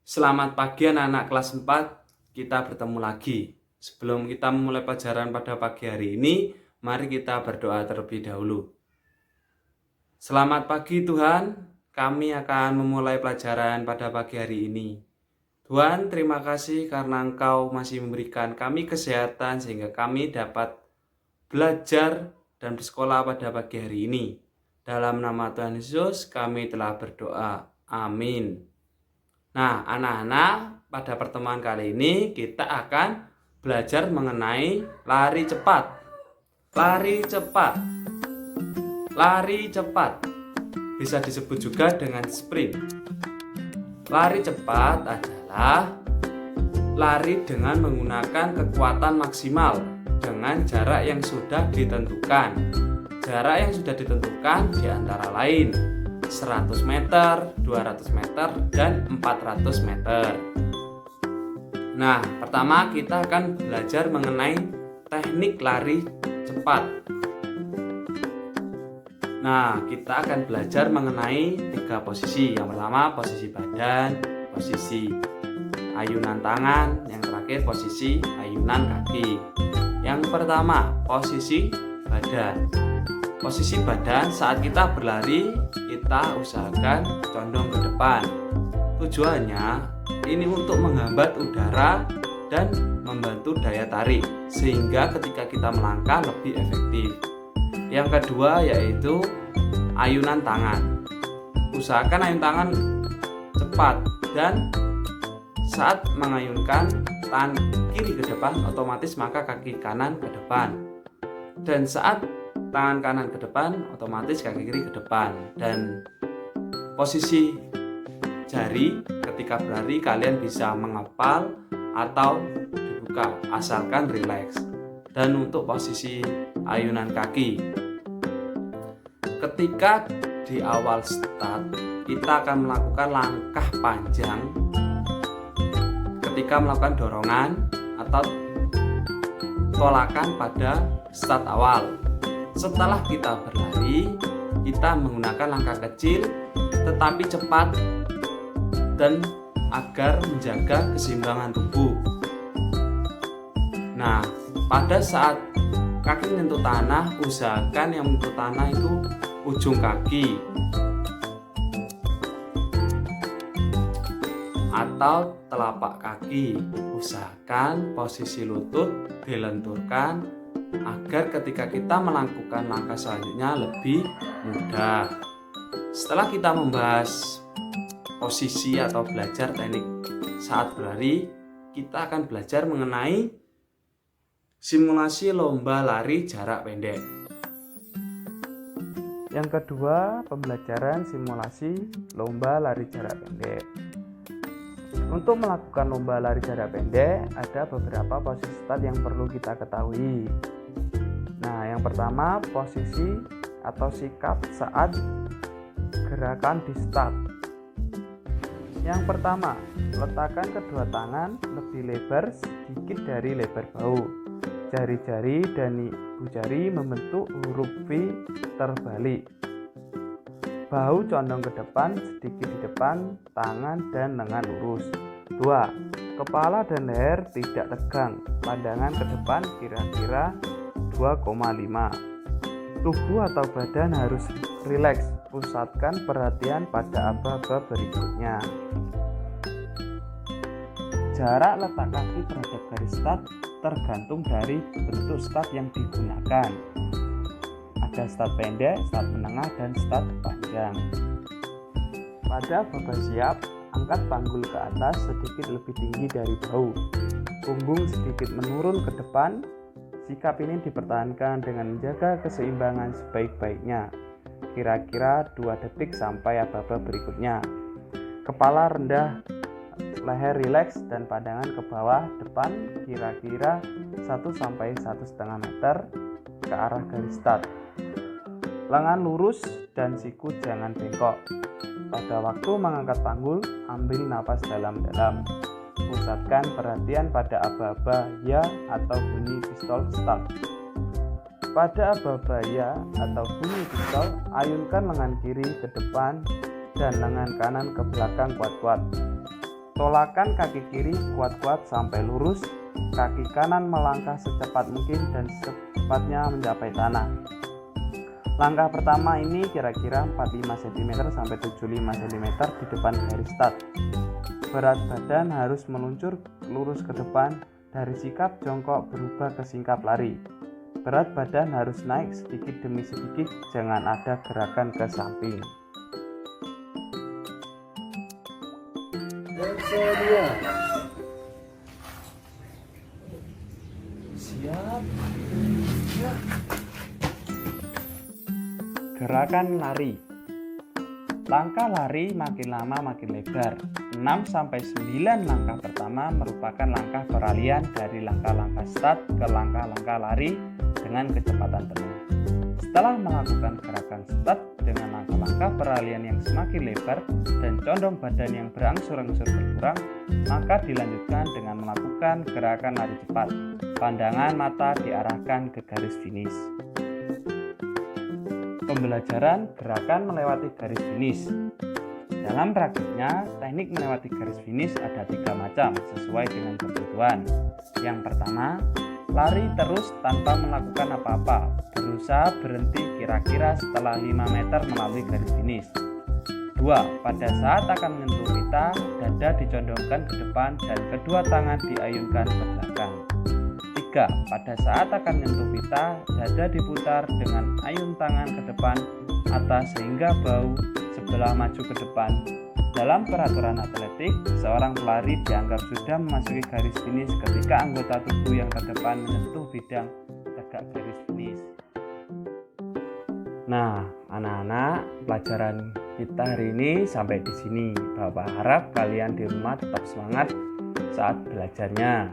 Selamat pagi anak-anak kelas 4, kita bertemu lagi. Sebelum kita memulai pelajaran pada pagi hari ini, mari kita berdoa terlebih dahulu. Selamat pagi Tuhan, kami akan memulai pelajaran pada pagi hari ini. Tuhan, terima kasih karena Engkau masih memberikan kami kesehatan sehingga kami dapat belajar dan bersekolah pada pagi hari ini. Dalam nama Tuhan Yesus, kami telah berdoa. Amin. Nah, anak-anak, pada pertemuan kali ini kita akan belajar mengenai lari cepat. Lari cepat. Lari cepat. Bisa disebut juga dengan sprint. Lari cepat adalah lari dengan menggunakan kekuatan maksimal dengan jarak yang sudah ditentukan. Jarak yang sudah ditentukan di antara lain 100 meter, 200 meter, dan 400 meter. Nah, pertama kita akan belajar mengenai teknik lari cepat. Nah, kita akan belajar mengenai 3 posisi. Yang pertama, posisi badan, posisi ayunan tangan, yang terakhir posisi ayunan kaki. Yang pertama, posisi badan. Posisi badan saat kita berlari, kita usahakan condong ke depan. Tujuannya ini untuk menghambat udara dan membantu daya tarik sehingga ketika kita melangkah lebih efektif. Yang kedua yaitu ayunan tangan. Usahakan ayun tangan cepat dan saat mengayunkan tangan kiri ke depan otomatis maka kaki kanan ke depan. Dan saat tangan kanan ke depan, otomatis kaki kiri ke depan. Dan posisi jari ketika berlari kalian bisa mengepal atau dibuka, asalkan rileks. Dan untuk posisi ayunan kaki, ketika di awal start, kita akan melakukan langkah panjang ketika melakukan dorongan atau tolakan pada start awal. Setelah kita berlari, kita menggunakan langkah kecil tetapi cepat dan agar menjaga keseimbangan tubuh. Nah, pada saat kaki menyentuh tanah, usahakan yang menyentuh tanah itu ujung kaki atau telapak kaki. Usahakan posisi lutut dilenturkan agar ketika kita melakukan langkah selanjutnya lebih mudah. Setelah kita membahas posisi atau belajar teknik saat berlari, kita akan belajar mengenai simulasi lomba lari jarak pendek. Yang kedua, pembelajaran simulasi lomba lari jarak pendek. Untuk melakukan lomba lari jarak pendek, ada beberapa posisi start yang perlu kita ketahui. Nah, yang pertama, posisi atau sikap saat gerakan di start. Yang pertama, letakkan kedua tangan lebih lebar sedikit dari lebar bahu. Jari-jari dan ibu jari membentuk huruf V terbalik. Bahu condong ke depan, sedikit di depan, tangan dan lengan lurus. 2. Kepala dan leher tidak tegang, pandangan ke depan kira-kira 2,5. Tubuh atau badan harus rileks, pusatkan perhatian pada aba-aba berikutnya. Jarak letak kaki terhadap garis start tergantung dari bentuk start yang digunakan. Ada start pendek, start menengah, dan start panjang. Pada babak siap, angkat panggul ke atas sedikit lebih tinggi dari bahu. Punggung sedikit menurun ke depan. Sikap ini dipertahankan dengan menjaga keseimbangan sebaik-baiknya. Kira-kira 2 detik sampai aba-aba berikutnya. Kepala rendah, leher rileks, dan pandangan ke bawah depan kira-kira 1-1,5 meter ke arah garis start. Lengan lurus dan siku jangan bengkok. Pada waktu mengangkat panggul, ambil napas dalam-dalam. Pusatkan perhatian pada aba-aba ya atau bunyi pistol start. Pada aba-aba ya atau bunyi pistol, ayunkan lengan kiri ke depan dan lengan kanan ke belakang kuat-kuat. Tolakkan kaki kiri kuat-kuat sampai lurus. Kaki kanan melangkah secepat mungkin dan secepatnya mencapai tanah. Langkah pertama ini kira-kira 45 cm sampai 75 cm di depan garis start. Berat badan harus meluncur lurus ke depan. Dari sikap jongkok berubah ke sikap lari. Berat badan harus naik sedikit demi sedikit, jangan ada gerakan ke samping. Siap. Gerakan lari. Langkah lari makin lama makin lebar. 6-9 langkah pertama merupakan langkah peralihan dari langkah-langkah start ke langkah-langkah lari dengan kecepatan penuh. Setelah melakukan gerakan start dengan langkah-langkah peralihan yang semakin lebar dan condong badan yang berangsur-angsur berkurang, maka dilanjutkan dengan melakukan gerakan lari cepat. Pandangan mata diarahkan ke garis finish. Pembelajaran gerakan melewati garis finish. Dalam praktiknya, teknik melewati garis finish ada 3 macam sesuai dengan kebutuhan. Yang pertama, lari terus tanpa melakukan apa-apa, berusaha berhenti kira-kira setelah 5 meter melalui garis finish. 2. Pada saat akan menyentuh pita, dada dicondongkan ke depan dan kedua tangan diayunkan ke belakang. 3. Pada saat akan menyentuh pita, dada diputar dengan ayun tangan ke depan atas sehingga bahu sebelah maju ke depan. Dalam peraturan atletik, seorang pelari dianggap sudah memasuki garis finish ketika anggota tubuh yang terdepan menyentuh bidang tegak garis finish. Nah, anak-anak, pelajaran kita hari ini sampai di sini. Bapak harap kalian di rumah tetap semangat saat belajarnya.